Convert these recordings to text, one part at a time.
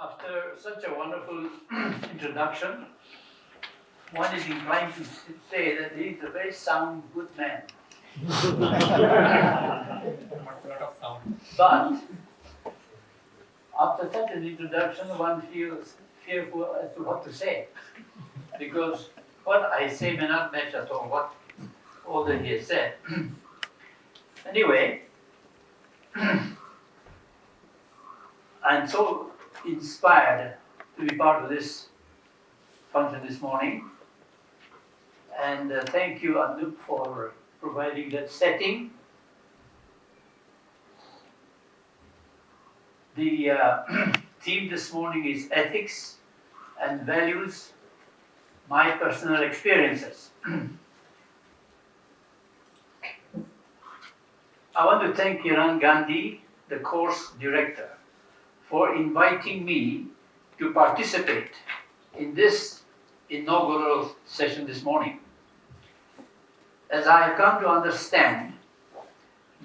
After such a wonderful introduction, one is inclined to say that he is a very sound, good man. But after such an introduction, one feels fearful as to what to say, because what I say may not match at all that he has said. Anyway, I'm so inspired to be part of this function this morning. And thank you, Anup, for providing that setting. The theme this morning is ethics and values, my personal experiences. I want to thank Kiran Gandhi, the course director, for inviting me to participate in this inaugural session this morning. As I have come to understand,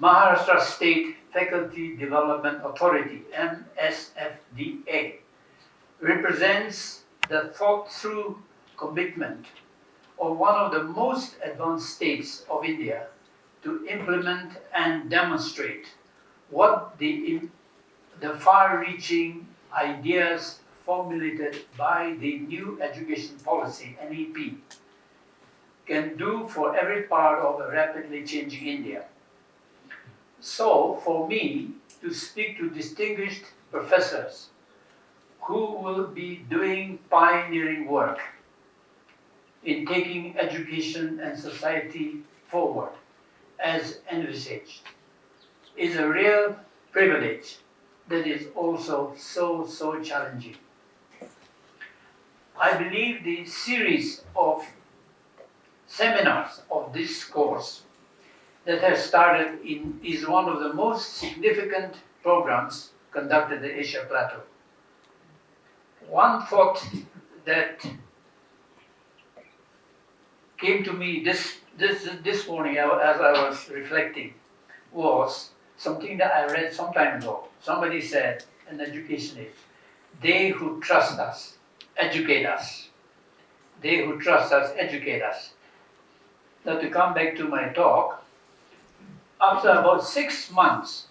Maharashtra State Faculty Development Authority, MSFDA, represents the thought-through commitment of one of the most advanced states of India to implement and demonstrate what the far-reaching ideas formulated by the new education policy, NEP, can do for every part of a rapidly changing India. So, for me to speak to distinguished professors who will be doing pioneering work in taking education and society forward as envisaged is a real privilege that is also so challenging. I believe the series of seminars of this course that has started is one of the most significant programs conducted at Asia Plateau. One thought that came to me this morning as I was reflecting was something that I read some time ago. Somebody said in education is, they who trust us, educate us. They who trust us, educate us. Now to come back to my talk, after about 6 months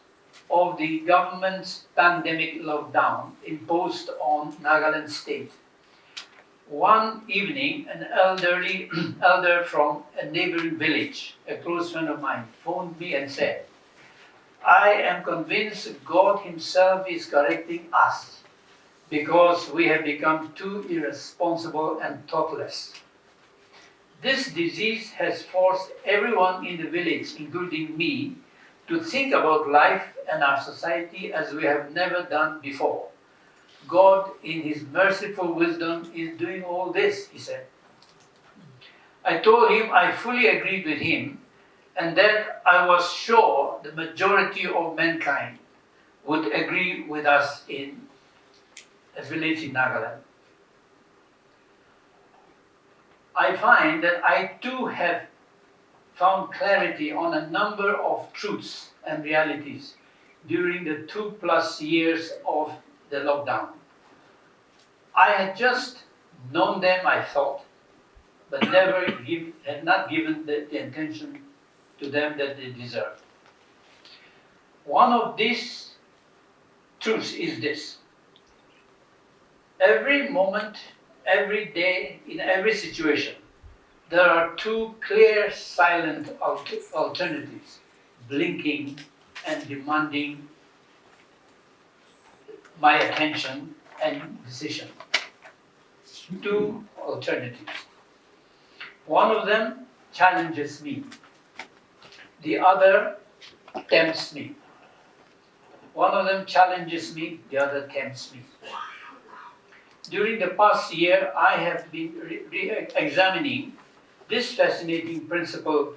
of the government's pandemic lockdown imposed on Nagaland state, one evening an elder from a neighboring village, a close friend of mine, phoned me and said, I am convinced God himself is correcting us because we have become too irresponsible and thoughtless. This disease has forced everyone in the village, including me, to think about life and our society as we have never done before. God, in his merciful wisdom, is doing all this, he said. I told him I fully agreed with him and that I was sure the majority of mankind would agree with us in a village in Nagaland. I find that I too have found clarity on a number of truths and realities during the 2+ years of the lockdown. I had just known them, I thought, but had not given the attention to them that they deserved. One of these truths is this: every moment, every day, in every situation, there are two clear, silent alternatives, blinking and demanding my attention and decision. Two alternatives. One of them challenges me. The other tempts me. One of them challenges me, the other tempts me. During the past year, I have been re-examining this fascinating principle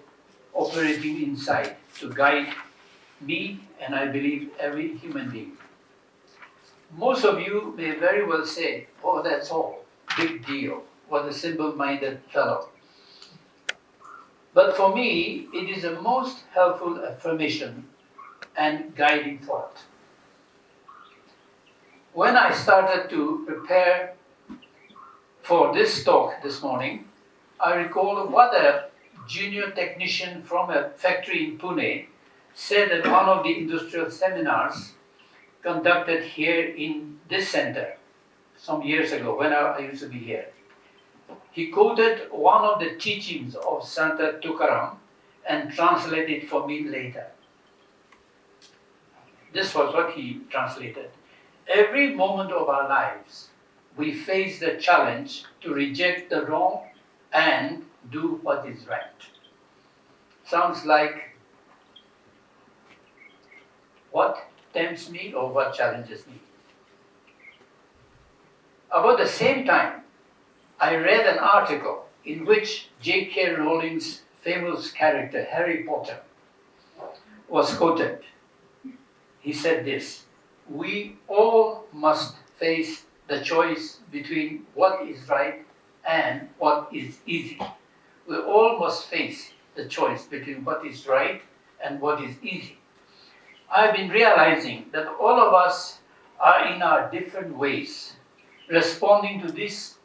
operating inside to guide me and I believe every human being. Most of you may very well say, oh, that's all, big deal, what a simple-minded fellow. But for me, it is a most helpful affirmation and guiding thought. When I started to prepare for this talk this morning, I recall what a junior technician from a factory in Pune said at one of the industrial seminars conducted here in this center some years ago when I used to be here. He quoted one of the teachings of Santa Tukaram and translated it for me later. This was what he translated. Every moment of our lives, we face the challenge to reject the wrong and do what is right. Sounds like what tempts me or what challenges me. About the same time, I read an article in which J.K. Rowling's famous character, Harry Potter, was quoted. He said this: "We all must face the choice between what is right and what is easy. We all must face the choice between what is right and what is easy." I've been realizing that all of us are in our different ways responding to these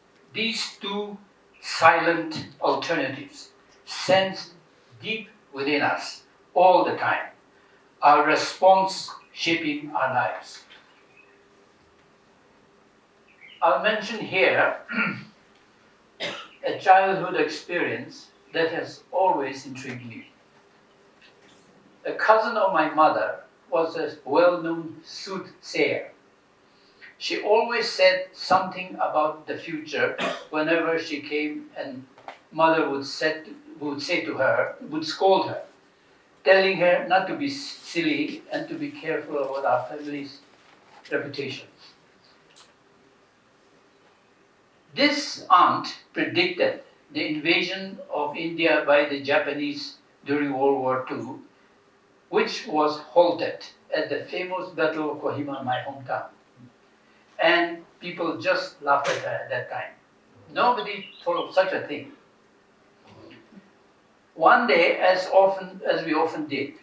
two silent alternatives sensed deep within us all the time, our response shaping our lives. I'll mention here a childhood experience that has always intrigued me. A cousin of my mother was a well-known soothsayer. She always said something about the future whenever she came, and mother would scold her, telling her not to be silly and to be careful about our family's reputation. This aunt predicted the invasion of India by the Japanese during World War II, which was halted at the famous Battle of Kohima, my hometown. And people just laughed at her at that time. Nobody thought of such a thing. One day, as we often did,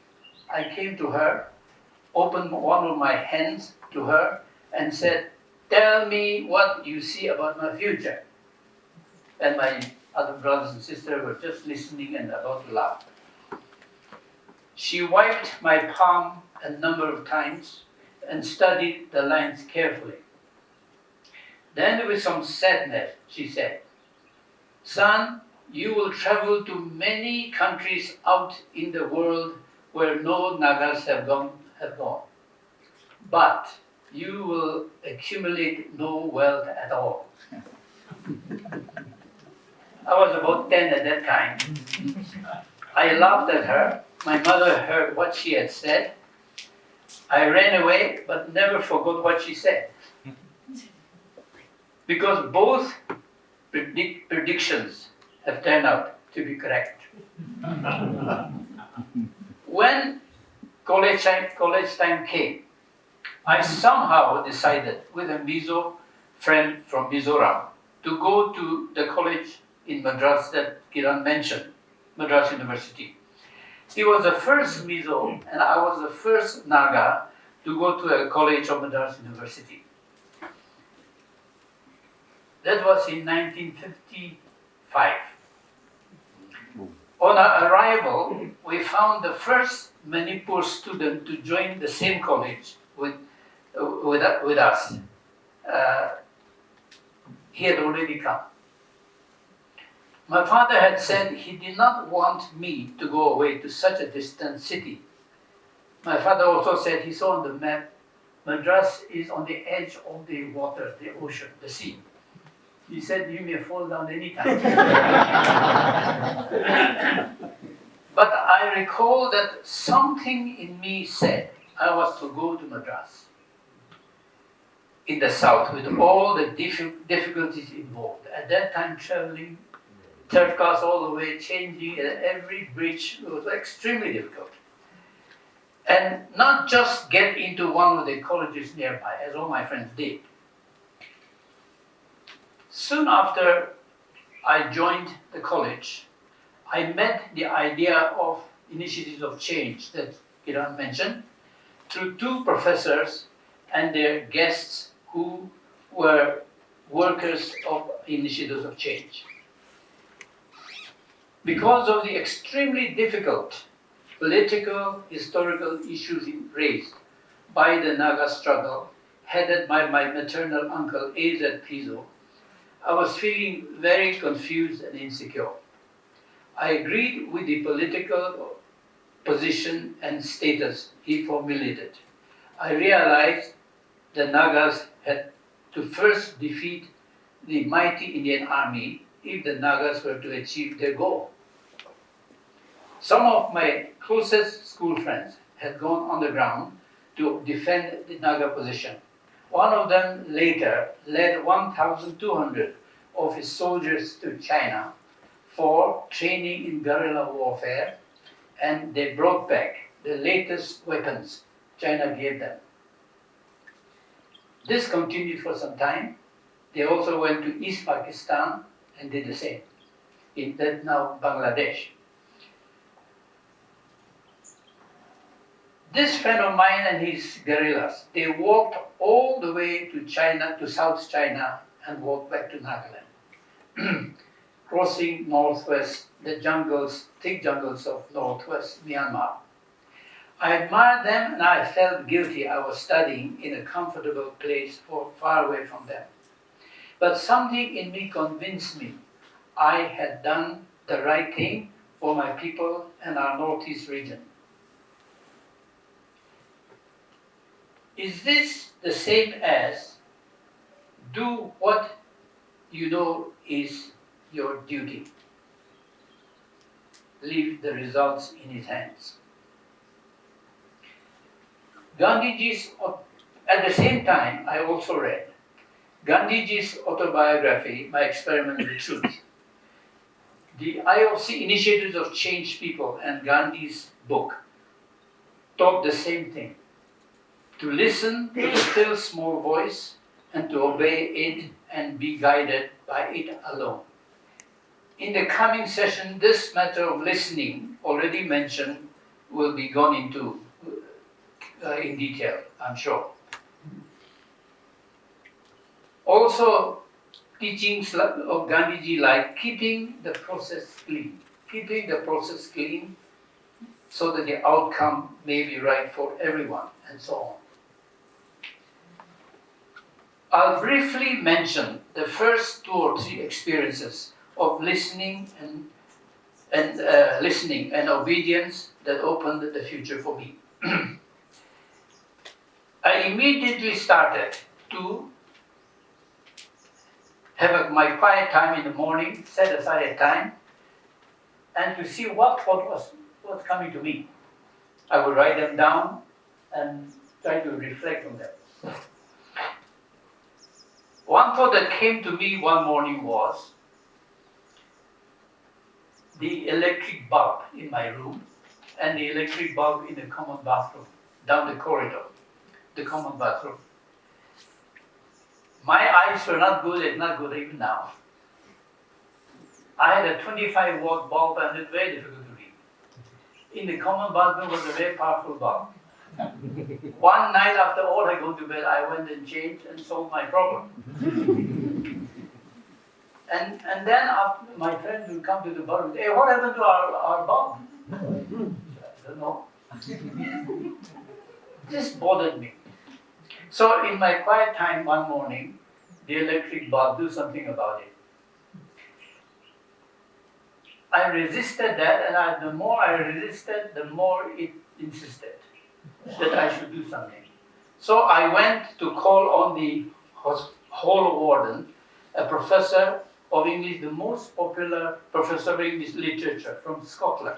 I came to her, opened one of my hands to her, and said, "Tell me what you see about my future." And my other brothers and sisters were just listening and about to laugh. She wiped my palm a number of times and studied the lines carefully. Then, with some sadness, she said, "Son, you will travel to many countries out in the world where no Nagas have gone. But you will accumulate no wealth at all." I was about 10 at that time. I laughed at her. My mother heard what she had said. I ran away, but never forgot what she said. Because both predictions have turned out to be correct. When college time came, I somehow decided with a Mizo friend from Mizoram to go to the college in Madras that Kiran mentioned, Madras University. He was the first Mizo and I was the first Naga to go to a college of Madras University. That was in 1955. On our arrival, we found the first Manipur student to join the same college with us. He had already come. My father had said he did not want me to go away to such a distant city. My father also said he saw on the map, Madras is on the edge of the water, the ocean, the sea. He said, "You may fall down anytime." But I recall that something in me said I was to go to Madras in the south with all the difficulties involved. At that time, traveling third class all the way, changing at every bridge, was extremely difficult. And not just get into one of the colleges nearby, as all my friends did. Soon after I joined the college, I met the idea of initiatives of change that Kiran mentioned through two professors and their guests who were workers of initiatives of change. Because of the extremely difficult political, historical issues raised by the Naga struggle, headed by my maternal uncle A.Z. Pizzo, I was feeling very confused and insecure. I agreed with the political position and status he formulated. I realized the Nagas had to first defeat the mighty Indian army if the Nagas were to achieve their goal. Some of my closest school friends had gone on the ground to defend the Naga position. One of them later led 1,200 of his soldiers to China for training in guerrilla warfare, and they brought back the latest weapons China gave them. This continued for some time. They also went to East Pakistan and did the same, in that now Bangladesh. This friend of mine and his guerrillas, they walked all the way to China, to South China, and walked back to Nagaland, crossing northwest, the jungles, thick jungles of northwest Myanmar. I admired them and I felt guilty I was studying in a comfortable place far away from them. But something in me convinced me I had done the right thing for my people and our northeast region. Is this the same as do what you know is your duty? Leave the results in his hands. Gandhiji's, at the same time, I also read Gandhiji's autobiography, My Experiment with Truth. The IOC Initiatives of Change People and Gandhi's book taught the same thing. To listen to the still small voice and to obey it and be guided by it alone. In the coming session, this matter of listening, already mentioned, will be gone into in detail, I'm sure. Also, teachings of Gandhiji like keeping the process clean so that the outcome may be right for everyone, and so on. I'll briefly mention the first 2 or 3 experiences of listening and obedience that opened the future for me. I immediately started to have my quiet time in the morning, set aside a time, and to see what was coming to me. I would write them down and try to reflect on them. One thought that came to me one morning was the electric bulb in my room and the electric bulb in the common bathroom, down the corridor, the common bathroom. My eyes were not good even now. I had a 25-watt bulb and it's very difficult to read. In the common bathroom was a very powerful bulb. One night after all I go to bed, I went and changed and solved my problem. and then my friends will come to the bar and say, hey, what happened to our bulb? I don't know. This bothered me. So in my quiet time one morning, the electric bulb, do something about it. I resisted that, and the more I resisted, the more it insisted that I should do something. So I went to call on the hall warden, a professor of English, the most popular professor of English literature from Scotland.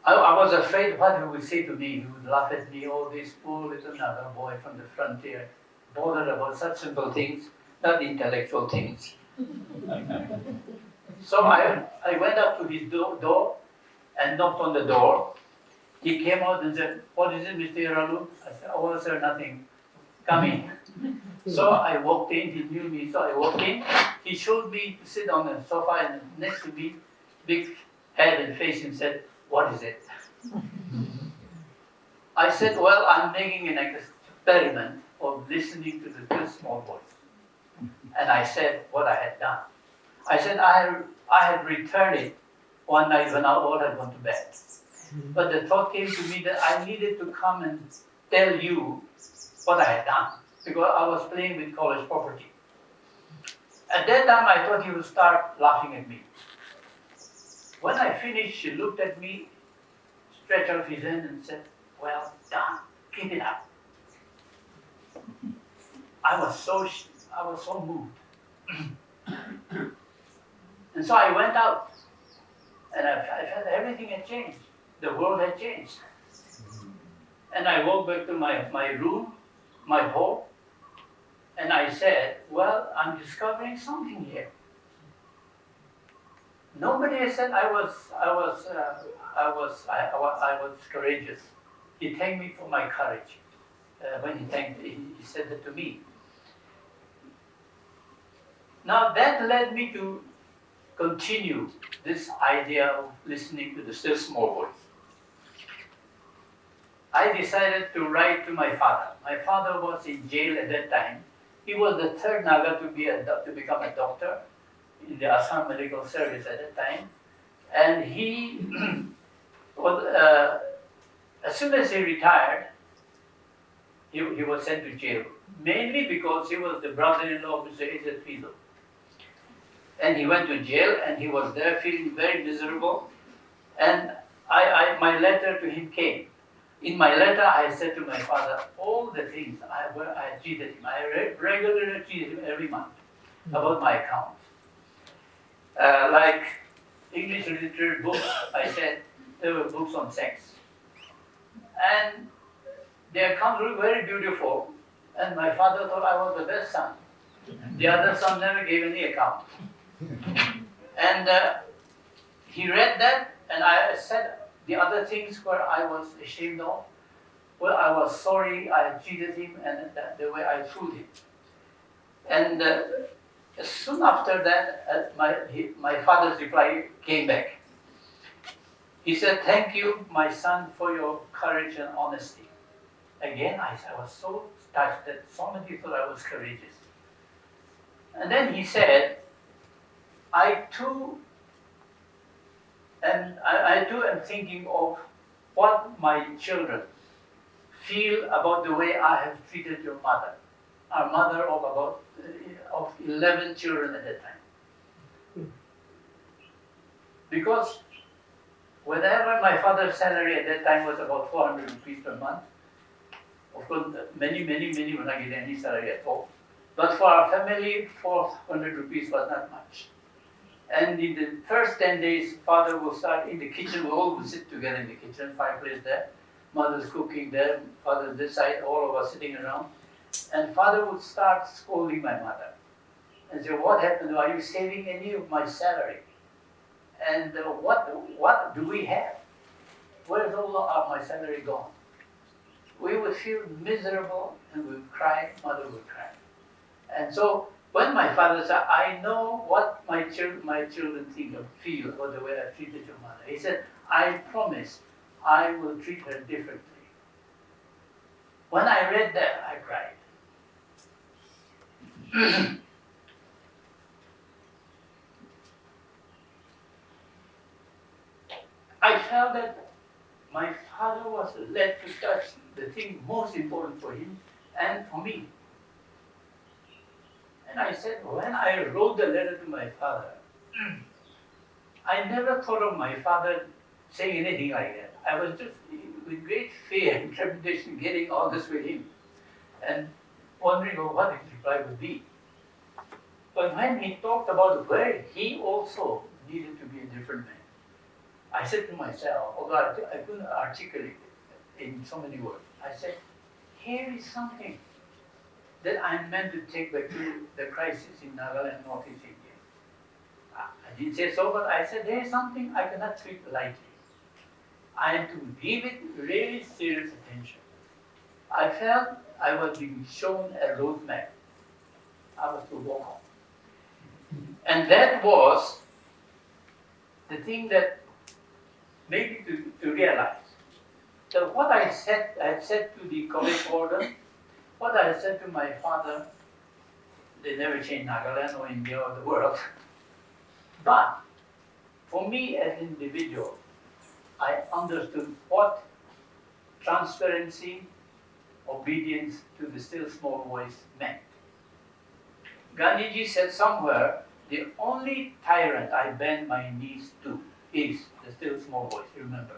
I was afraid what he would say to me. He would laugh at me, oh, this poor little Naga boy from the frontier, bothered about such simple things, not intellectual things. So I went up to his door and knocked on the door. He came out and said, what is it, Mr. Iralu? I said, oh, sir, nothing. Come in. So I walked in, he knew me, so I walked in. He showed me to sit on the sofa and next to me, big head and face, and said, what is it? I said, well, I'm making an experiment of listening to the still small voice. And I said what I had done. I said I had returned it one night when all had gone to bed. But the thought came to me that I needed to come and tell you what I had done, because I was playing with college property. At that time, I thought he would start laughing at me. When I finished, he looked at me, stretched out his hand and said, "Well done, keep it up." I was so moved. And so I went out, and I felt everything had changed. The world had changed. And I walked back to my room, my home, and I said, "Well, I'm discovering something here." Nobody has said I was courageous. He thanked me for my courage. When he said that to me. Now that led me to continue this idea of listening to the still small voice. I decided to write to my father. My father was in jail at that time. He was the third Naga to become a doctor in the Assam Medical Service at that time. And he was, as soon as he retired, he was sent to jail, mainly because he was the brother-in-law of Mr. Izet Fizo. And he went to jail, and he was there feeling very miserable. And my letter to him came. In my letter, I said to my father all the things I treated him. I regularly treated him every month about my accounts. Like English literature books, I said there were books on sex. And the accounts were very beautiful. And my father thought I was the best son. The other son never gave any account. And he read that, and I said the other things where I was ashamed of. Well, I was sorry I cheated him and the way I fooled him. And soon after that, my father's reply came back. He said, "Thank you, my son, for your courage and honesty." Again, I was so touched that somebody thought I was courageous. And then he said, I too am thinking of what my children feel about the way I have treated your mother. Our mother of 11 children at that time. Because whenever my father's salary at that time was about 400 rupees per month, of course, many were not getting any salary at all. But for our family, 400 rupees was not much. And in the first 10 days, father will start in the kitchen. We all would sit together in the kitchen, fireplace there. Mother's cooking there, father this side, all of us sitting around. And father would start scolding my mother and say, "What happened? Are you saving any of my salary? And what do we have? Where's all of my salary gone?" We would feel miserable and we would cry, mother would cry. And so when my father said, "I know what my children think or feel about the way I treated your mother," he said, "I promise I will treat her differently." When I read that, I cried. I felt that my father was led to touch the thing most important for him and for me. And I said, when I wrote the letter to my father, I never thought of my father saying anything like that. I was just with great fear and trepidation getting all this with him and wondering what his reply would be. But when he talked about where he also needed to be a different man, I said to myself, although I couldn't articulate it in so many words, I said, here is something that I'm meant to take back to the crisis in Nagaland and Northeast India. I didn't say so, but I said, there is something I cannot treat lightly. I am to give it really serious attention. I felt I was being shown a roadmap. I was to walk on. And that was the thing that made me to realize that what I had said to the college warden What I said to my father, they never changed Nagaland or India or the world. But for me as an individual, I understood what transparency, obedience to the still small voice meant. Gandhiji said somewhere, the only tyrant I bend my knees to is the still small voice, remember.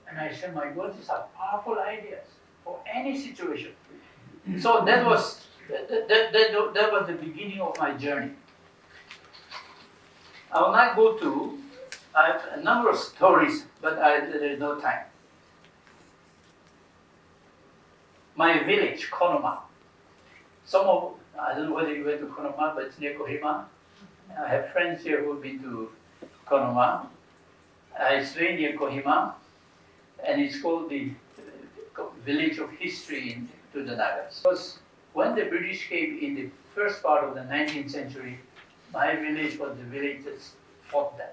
And I said, my God, these are powerful ideas for any situation. So that was the beginning of my journey. I will not go to, I have a number of stories, but there is no time. My village, Konoma. I don't know whether you went to Konoma, but it's near Kohima. I have friends here who have been to Konoma. It's very near Kohima, and it's called the village of history to the Nagas. Because when the British came in the first part of the 19th century, my village was the village that fought them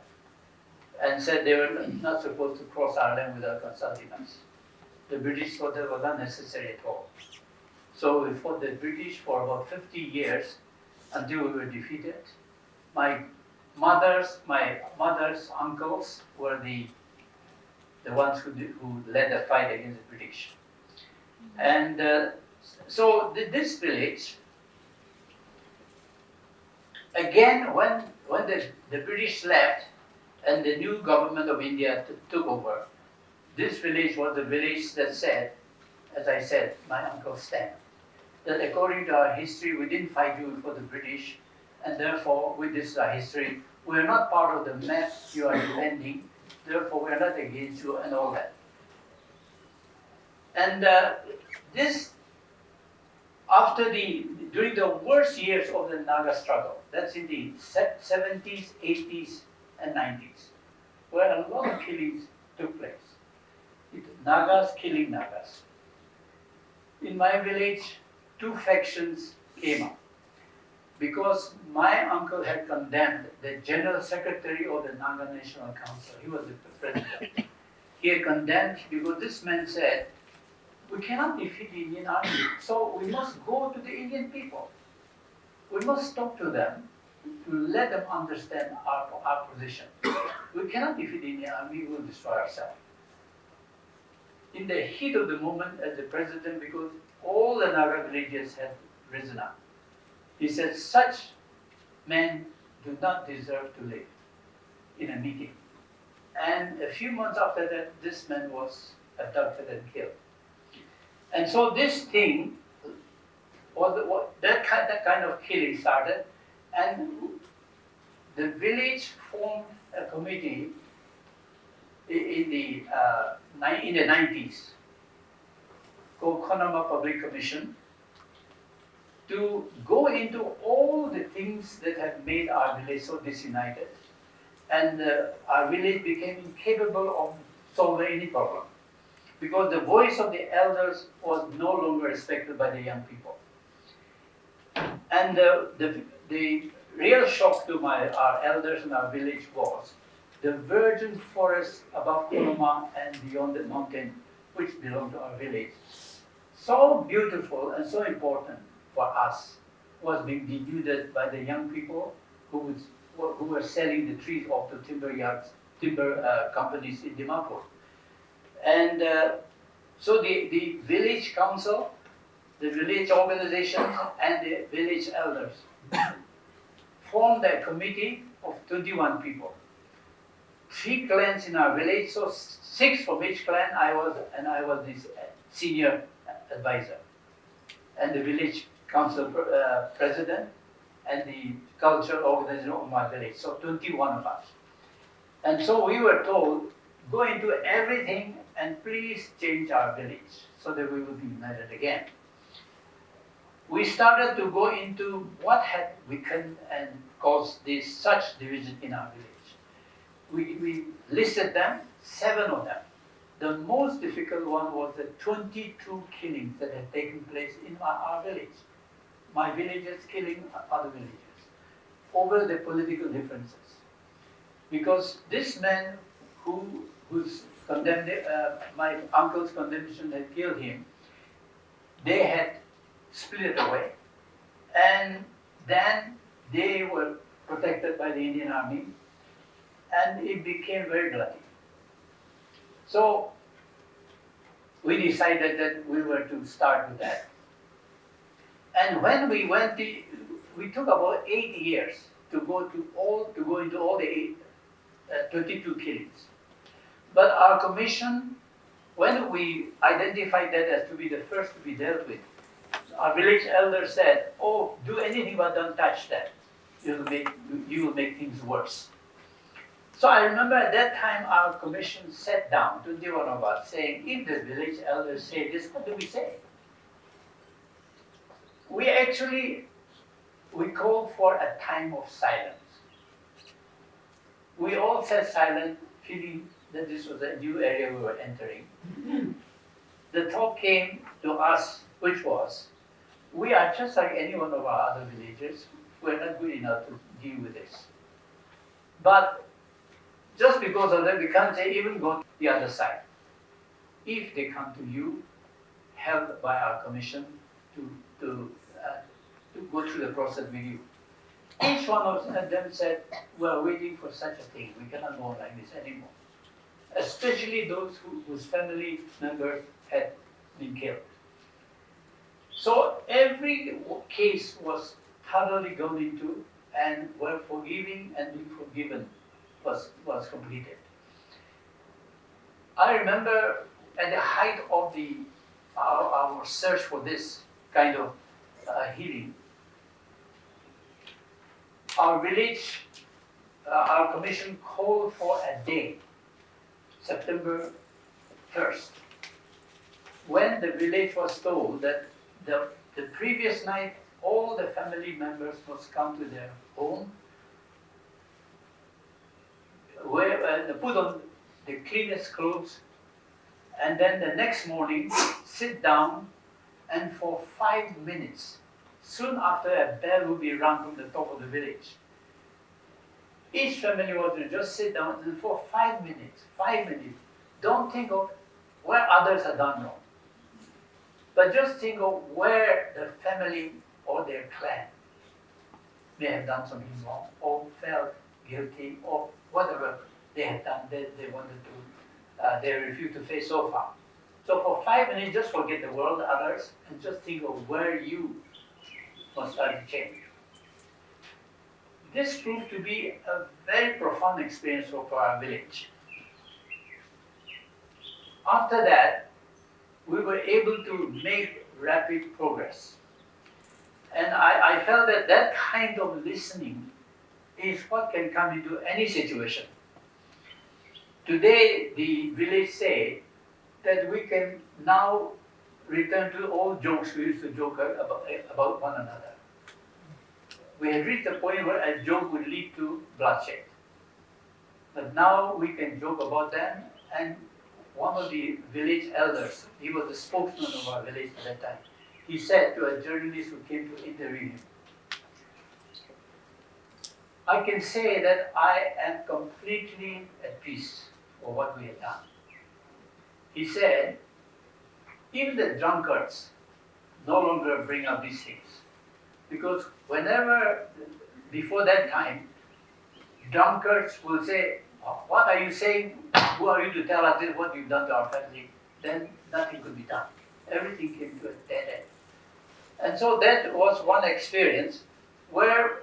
and said they were not supposed to cross our land without consulting us. The British thought that was unnecessary at all. So we fought the British for about 50 years until we were defeated. My mother's uncles were the ones who led the fight against the British. And so this village, again, when the British left and the new government of India took over, this village was the village that said, as I said, my Uncle Stan, that according to our history, we didn't fight you for the British, and therefore, with this history, we are not part of the map you are defending, therefore we are not against you and all that. And this, during the worst years of the Naga struggle, that's in the 70s, 80s, and 90s, where a lot of killings took place. Nagas killing Nagas. In my village, two factions came up because my uncle had condemned the General Secretary of the Naga National Council. He was the president. He had condemned because this man said, we cannot defeat the Indian army, so we must go to the Indian people. We must talk to them to let them understand our position. We cannot defeat the Indian army, we will destroy ourselves. In the heat of the moment as the president, because all the Naga villages had risen up, he said, such men do not deserve to live in a meeting. And a few months after that, this man was abducted and killed. And so this thing, that kind of killing started, and the village formed a committee in the 90s called Konama Public Commission to go into all the things that have made our village so disunited. And our village became incapable of solving any problem because the voice of the elders was no longer respected by the young people. And the real shock to our elders in our village was the virgin forest above Konoma and beyond the mountain, which belonged to our village. So beautiful and so important for us was being denuded by the young people who were selling the trees off to timber companies in Dimapur. And so the village council, the village organization, and the village elders formed a committee of 21 people. 3 clans in our village, so 6 from each clan, I was this senior advisor. And the village council president and the cultural organization of my village, so 21 of us. And so we were told, go into everything and please change our village so that we will be united again. We started to go into what had weakened and caused such division in our village. We listed them, 7 of them. The most difficult one was the 22 killings that had taken place in our village. My villagers killing other villagers over the political differences. Because this man whose my uncle's condemnation had killed him, they had split away, and then they were protected by the Indian Army, and it became very bloody. So we decided that we were to start with that. And when we went, we took about 8 years to go into all the 22 killings. But our commission, when we identified that as to be the first to be dealt with, our village elder said, "Oh, do anything but don't touch that. You will make things worse." So I remember at that time our commission sat down, 21 of us, saying, if the village elders say this, what do we say? We called for a time of silence. We all sat silent, feeling that this was a new area we were entering. The thought came to us, which was, we are just like any one of our other villagers. We're not good enough to deal with this. But just because of that, we can't say even go to the other side. If they come to you, held by our commission to go through the process with you. Each one of them said, we're waiting for such a thing. We cannot go like this anymore. Especially those whose family members had been killed. So every case was thoroughly gone into, and were forgiving and being forgiven was completed. I remember at the height of our search for this kind of healing, our village, our commission called for a day, September 1st, when the village was told that the previous night all the family members must come to their home, put on the cleanest clothes, and then the next morning sit down, and for 5 minutes, soon after a bell will be rung from the top of the village. Each family was to just sit down, and for 5 minutes, don't think of where others have done wrong, but just think of where the family or their clan may have done something wrong, or felt guilty, or whatever they had done that they wanted to, they refused to face so far. So for 5 minutes, just forget the world, others, and just think of where you must start to change. This proved to be a very profound experience for our village. After that, we were able to make rapid progress. And I felt that that kind of listening is what can come into any situation. Today, the village say that we can now return to old jokes we used to joke about one another. We had reached a point where a joke would lead to bloodshed. But now we can joke about them, and one of the village elders, he was the spokesman of our village at that time, he said to a journalist who came to interview him, I can say that I am completely at peace for what we have done. He said, even the drunkards no longer bring up these things. Because whenever, before that time, drunkards will say, oh, what are you saying? Who are you to tell us this, what you've done to our family? Then nothing could be done. Everything came to a dead end. And so that was one experience where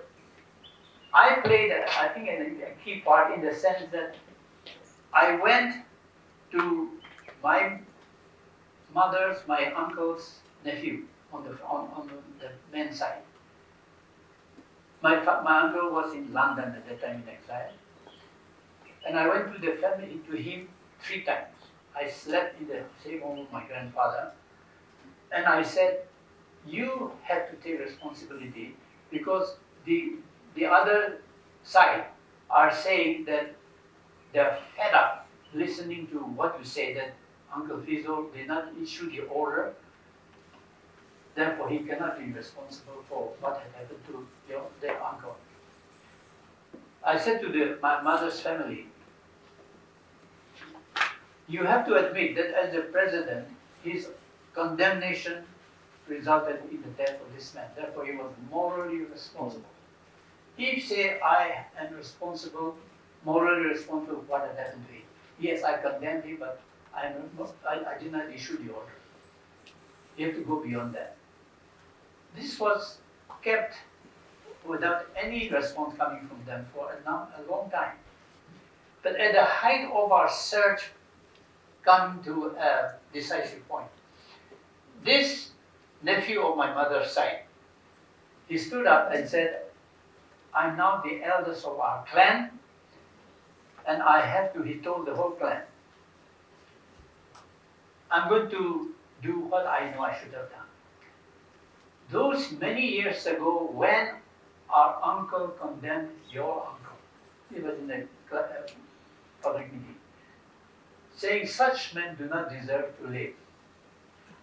I played, I think, a key part in the sense that I went to my mother's, my uncle's nephew on the men's side. My uncle was in London at that time in exile. And I went to the family, to him 3 times. I slept in the same home with my grandfather. And I said, you have to take responsibility, because the other side are saying that they're fed up listening to what you say, that Uncle Fizo did not issue the order, therefore he cannot be responsible for what had happened to their uncle. I said to my mother's family, you have to admit that as the president, his condemnation resulted in the death of this man. Therefore, he was morally responsible. If say I am responsible, morally responsible for what had happened to him. Yes, I condemned him, but I did not issue the order. You have to go beyond that. This was kept without any response coming from them for a long time. But at the height of our search, coming to a decisive point, this nephew of my mother's side, he stood up and said, I'm now the eldest of our clan, and I have to, he told the whole clan, I'm going to do what I know I should have done. Those many years ago, when our uncle condemned your uncle, he was in a public meeting, saying such men do not deserve to live.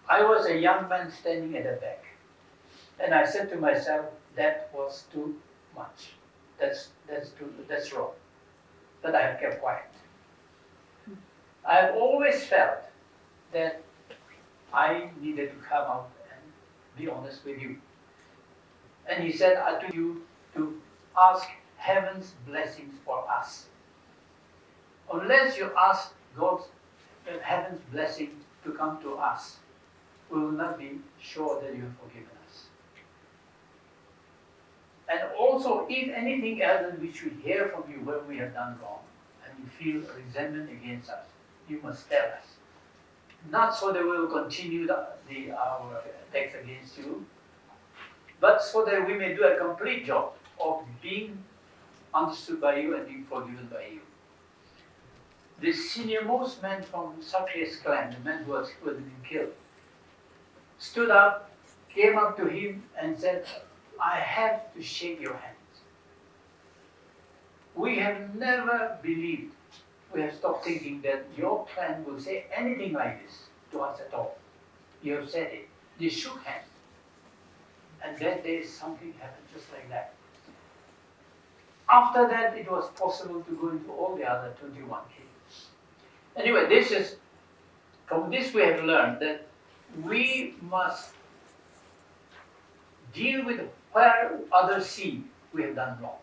I was a young man standing at the back, and I said to myself, that was too much. That's wrong. But I have kept quiet. I have always felt that I needed to come out and be honest with you. And he said, I told you to ask heaven's blessings for us. Unless you ask God's heaven's blessing to come to us, we will not be sure that you have forgiven us. And also, if anything else that we should hear from you when we have done wrong, and you feel resentment against us, you must tell us. Not so that we will continue our attacks against you, but so that we may do a complete job of being understood by you and being forgiven by you. The senior-most man from Satri's clan, the man who had been killed, stood up, came up to him and said, I have to shake your hands. We have never believed, we have stopped thinking that your clan will say anything like this to us at all. You have said it. They shook hands. And that day something happened just like that. After that, it was possible to go into all the other 21 cases. Anyway, from this we have learned that we must deal with where others see we have done wrong.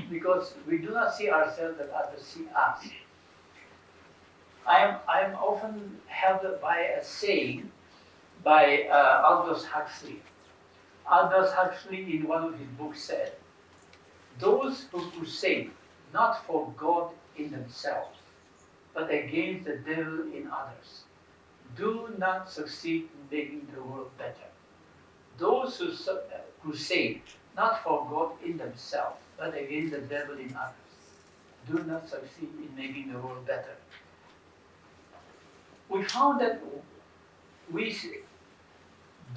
Because we do not see ourselves that others see us. I am often held by a saying by Aldous Huxley. Aldous Huxley in one of his books said, those who crusade not for God in themselves, but against the devil in others, do not succeed in making the world better. Those who crusade not for God in themselves, but against the devil in others, do not succeed in making the world better. We found that we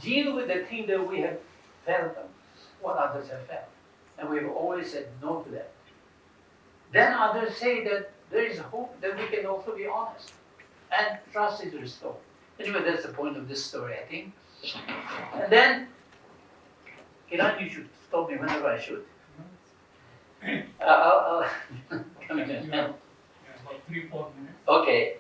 deal with the thing that we have felt, what others have felt, and we have always said no to that. Then others say that there is hope that we can also be honest, and trust is restored. Anyway, that's the point of this story, I think. And then, Kiran, you should stop me whenever I should. I'll come again. Yeah, about 3-4 minutes. Okay.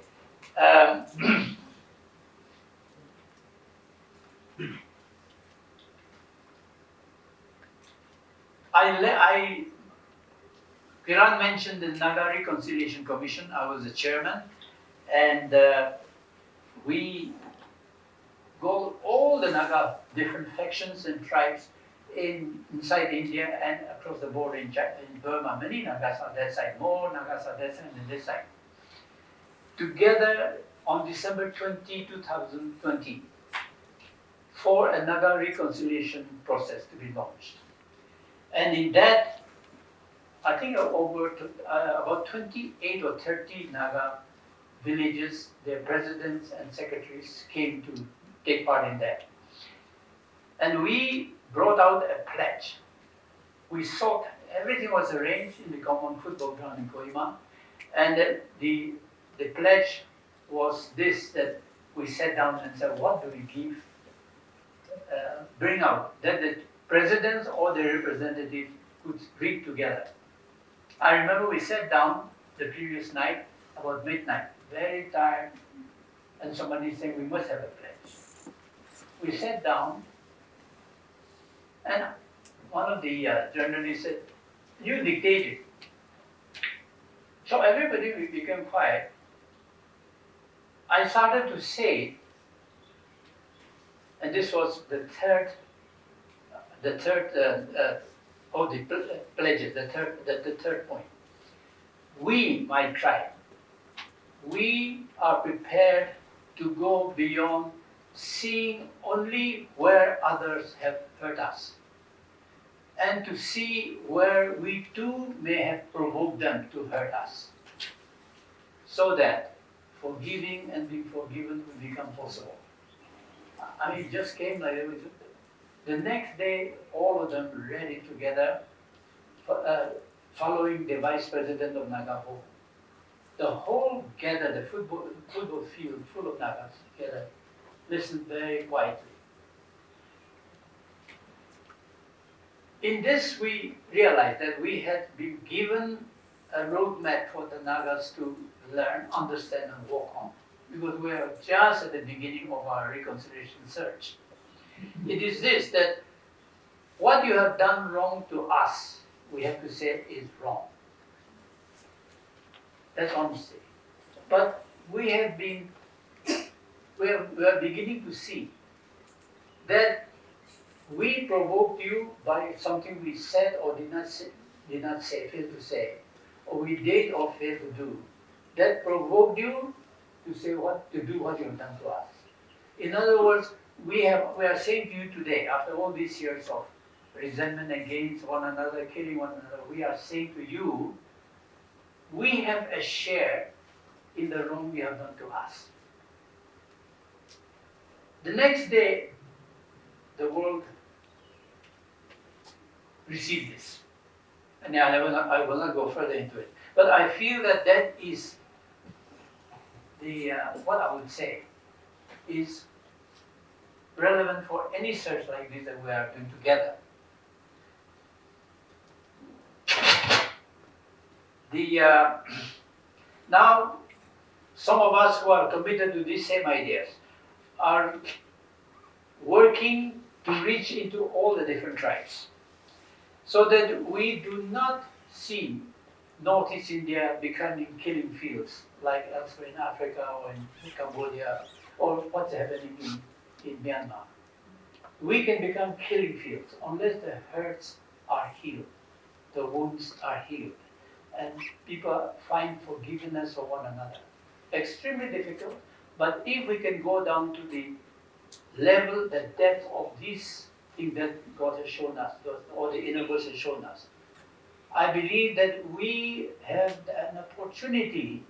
Kiran mentioned the Naga Reconciliation Commission. I was the chairman, and we go all the Naga different factions and tribes inside India and across the border in Burma. Many Nagas are that side, more Nagas are that side than this side. Together on December 20, 2020, for a Naga reconciliation process to be launched. And in that, I think about 28 or 30 Naga villages, their presidents and secretaries came to take part in that. And we brought out a pledge. We sought, everything was arranged in the common football ground in Kohima, and the pledge was this, that we sat down and said, what do we give, bring out, that the presidents or the representatives could read together. I remember we sat down the previous night, about midnight, very tired, and somebody saying we must have a pledge. we sat down, and one of the journalists said, "You dictated." So everybody became quiet. I started to say, and this was the third of the pledges, the third point. We, my tribe, we are prepared to go beyond seeing only where others have hurt us, and to see where we too may have provoked them to hurt us, so that forgiving and being forgiven will become possible. I mean, it just came like that. The next day, all of them read it together, following the vice president of Nagapo. The whole gathered, the football field full of Nagas together, listened very quietly. In this, we realized that we had been given a roadmap for the Nagas to learn, understand, and walk on, because we are just at the beginning of our reconciliation search. It is this, that what you have done wrong to us, we have to say is wrong. That's honesty. But we are beginning to see that we provoked you by something we said or did not say, failed to say, or we did or failed to do. That provoked you to do what you have done to us. In other words, we are saying to you today, after all these years of resentment against one another, killing one another, we are saying to you, we have a share in the wrong you have done to us. The next day, the world received this. And I will not go further into it. But I feel that is what I would say is relevant for any search like this that we are doing together. Now, some of us who are committed to these same ideas are working to reach into all the different tribes, so that we do not see Northeast India becoming killing fields like elsewhere in Africa or in Cambodia or what's happening in Myanmar. We can become killing fields unless the hurts are healed, the wounds are healed, and people find forgiveness for one another. Extremely difficult, but if we can go down to the level, the depth of this thing that God has shown us, or the universe has shown us, I believe that we have an opportunity,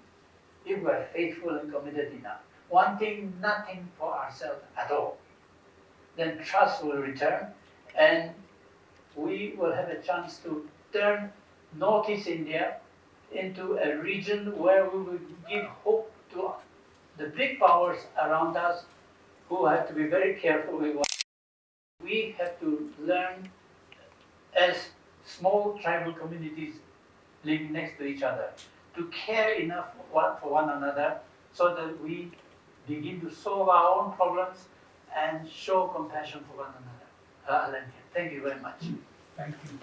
if we are faithful and committed enough, wanting nothing for ourselves at all, then trust will return, and we will have a chance to turn Northeast India into a region where we will give hope to the big powers around us, who have to be very careful with what we have to learn as small tribal communities living next to each other, to care enough for one another so that we begin to solve our own problems and show compassion for one another. Thank you very much. Thank you.